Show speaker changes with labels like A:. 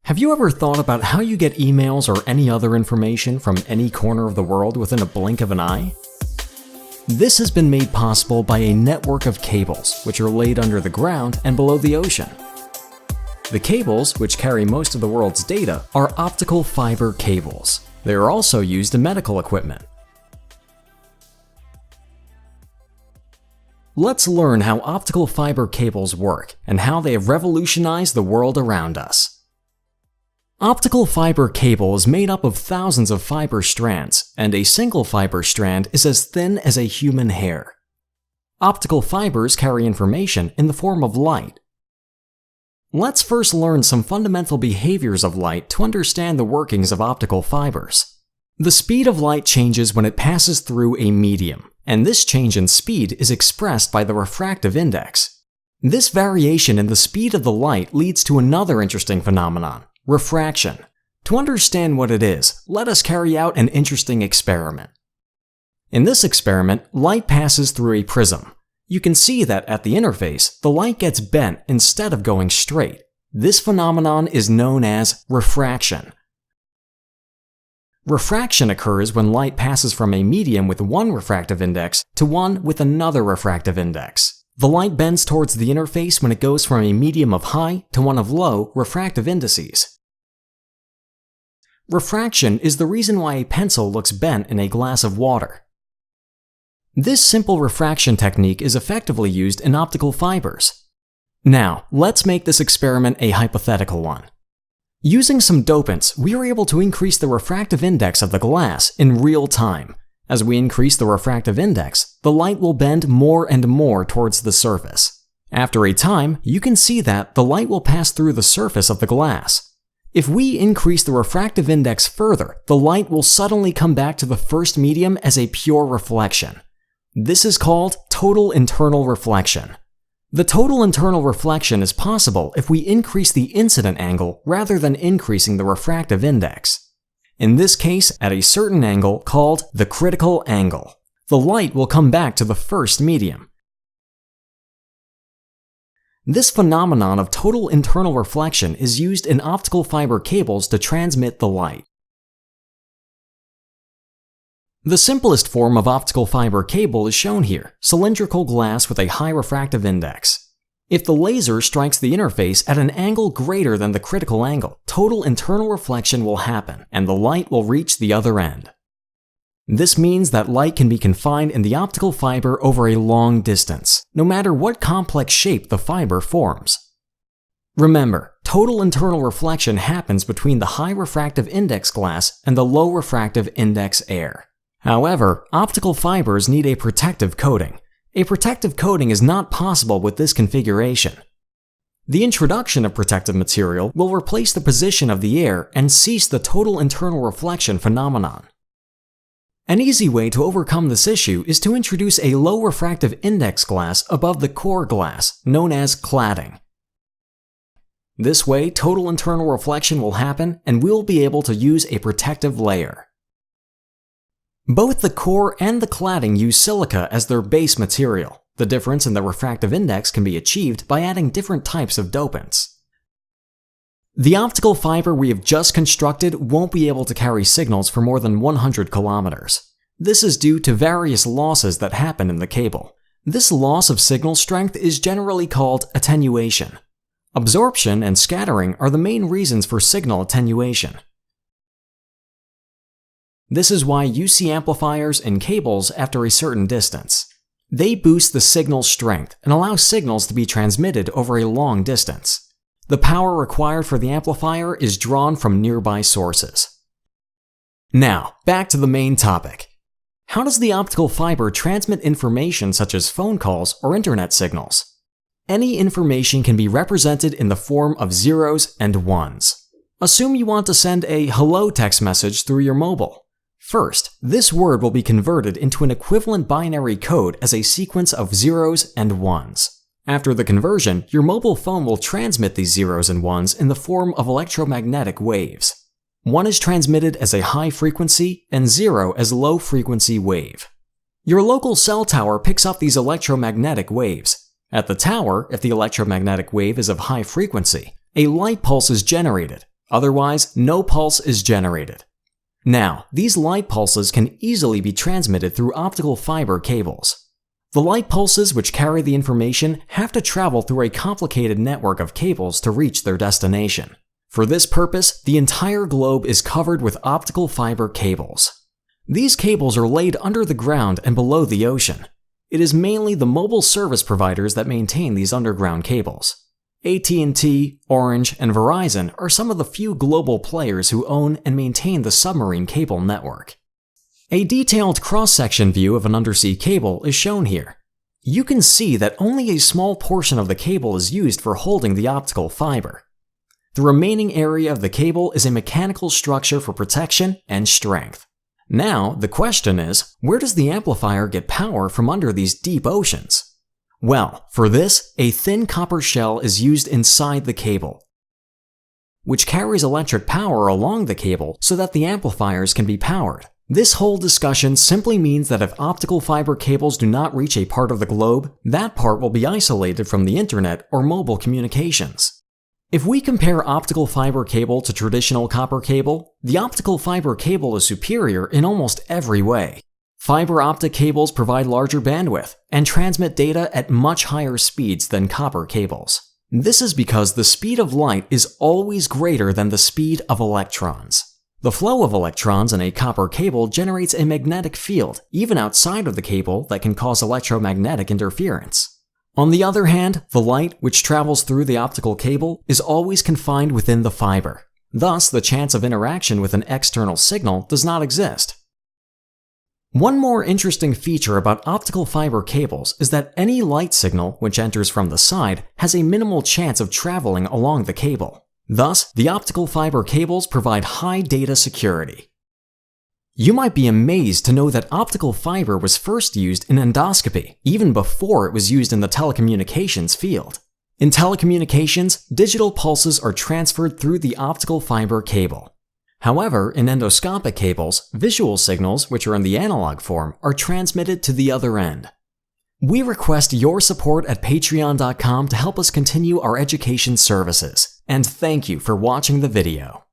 A: Have you ever thought about how you get emails or any other information from any corner of the world within a blink of an eye? This has been made possible by a network of cables, which are laid under the ground and below the ocean. The cables, which carry most of the world's data, are optical fiber cables. They are also used in medical equipment. Let's learn how optical fiber cables work and how they have revolutionized the world around us. Optical fiber cable is made up of thousands of fiber strands, and a single fiber strand is as thin as a human hair. Optical fibers carry information in the form of light. Let's first learn some fundamental behaviors of light to understand the workings of optical fibers. The speed of light changes when it passes through a medium, and this change in speed is expressed by the refractive index. This variation in the speed of the light leads to another interesting phenomenon: refraction. To understand what it is, let us carry out an interesting experiment. In this experiment, light passes through a prism. You can see that at the interface, the light gets bent instead of going straight. This phenomenon is known as refraction. Refraction occurs when light passes from a medium with one refractive index to one with another refractive index. The light bends towards the interface when it goes from a medium of high to one of low refractive indices. Refraction is the reason why a pencil looks bent in a glass of water. This simple refraction technique is effectively used in optical fibers. Now, let's make this experiment a hypothetical one. Using some dopants, we are able to increase the refractive index of the glass in real time. As we increase the refractive index, the light will bend more and more towards the surface. After a time, you can see that the light will pass through the surface of the glass. If we increase the refractive index further, the light will suddenly come back to the first medium as a pure reflection. This is called total internal reflection. The total internal reflection is possible if we increase the incident angle rather than increasing the refractive index. In this case, at a certain angle called the critical angle, the light will come back to the first medium. This phenomenon of total internal reflection is used in optical fiber cables to transmit the light. The simplest form of optical fiber cable is shown here: cylindrical glass with a high refractive index. If the laser strikes the interface at an angle greater than the critical angle, total internal reflection will happen, and the light will reach the other end. This means that light can be confined in the optical fiber over a long distance, no matter what complex shape the fiber forms. Remember, total internal reflection happens between the high refractive index glass and the low refractive index air. However, optical fibers need a protective coating. A protective coating is not possible with this configuration. The introduction of protective material will replace the position of the air and cease the total internal reflection phenomenon. An easy way to overcome this issue is to introduce a low refractive index glass above the core glass, known as cladding. This way, total internal reflection will happen and we'll be able to use a protective layer. Both the core and the cladding use silica as their base material. The difference in the refractive index can be achieved by adding different types of dopants. The optical fiber we have just constructed won't be able to carry signals for more than 100 kilometers. This is due to various losses that happen in the cable. This loss of signal strength is generally called attenuation. Absorption and scattering are the main reasons for signal attenuation. This is why you see amplifiers in cables after a certain distance. They boost the signal strength and allow signals to be transmitted over a long distance. The power required for the amplifier is drawn from nearby sources. Now, back to the main topic. How does the optical fiber transmit information such as phone calls or internet signals? Any information can be represented in the form of zeros and ones. Assume you want to send a hello text message through your mobile. First, this word will be converted into an equivalent binary code as a sequence of zeros and ones. After the conversion, your mobile phone will transmit these zeros and ones in the form of electromagnetic waves. One is transmitted as a high frequency and 0 as low frequency wave. Your local cell tower picks up these electromagnetic waves. At the tower, if the electromagnetic wave is of high frequency, a light pulse is generated. Otherwise, no pulse is generated. Now, these light pulses can easily be transmitted through optical fiber cables. The light pulses which carry the information have to travel through a complicated network of cables to reach their destination. For this purpose, the entire globe is covered with optical fiber cables. These cables are laid under the ground and below the ocean. It is mainly the mobile service providers that maintain these underground cables. AT&T, Orange, and Verizon are some of the few global players who own and maintain the submarine cable network. A detailed cross-section view of an undersea cable is shown here. You can see that only a small portion of the cable is used for holding the optical fiber. The remaining area of the cable is a mechanical structure for protection and strength. Now, the question is, where does the amplifier get power from under these deep oceans? Well, for this, a thin copper shell is used inside the cable, which carries electric power along the cable so that the amplifiers can be powered. This whole discussion simply means that if optical fiber cables do not reach a part of the globe, that part will be isolated from the internet or mobile communications. If we compare optical fiber cable to traditional copper cable, the optical fiber cable is superior in almost every way. Fiber optic cables provide larger bandwidth and transmit data at much higher speeds than copper cables. This is because the speed of light is always greater than the speed of electrons. The flow of electrons in a copper cable generates a magnetic field, even outside of the cable, that can cause electromagnetic interference. On the other hand, the light, which travels through the optical cable, is always confined within the fiber. Thus, the chance of interaction with an external signal does not exist. One more interesting feature about optical fiber cables is that any light signal which enters from the side has a minimal chance of traveling along the cable. Thus, the optical fiber cables provide high data security. You might be amazed to know that optical fiber was first used in endoscopy, even before it was used in the telecommunications field. In telecommunications, digital pulses are transferred through the optical fiber cable. However, in endoscopic cables, visual signals, which are in the analog form, are transmitted to the other end. We request your support at patreon.com to help us continue our education services, and thank you for watching the video.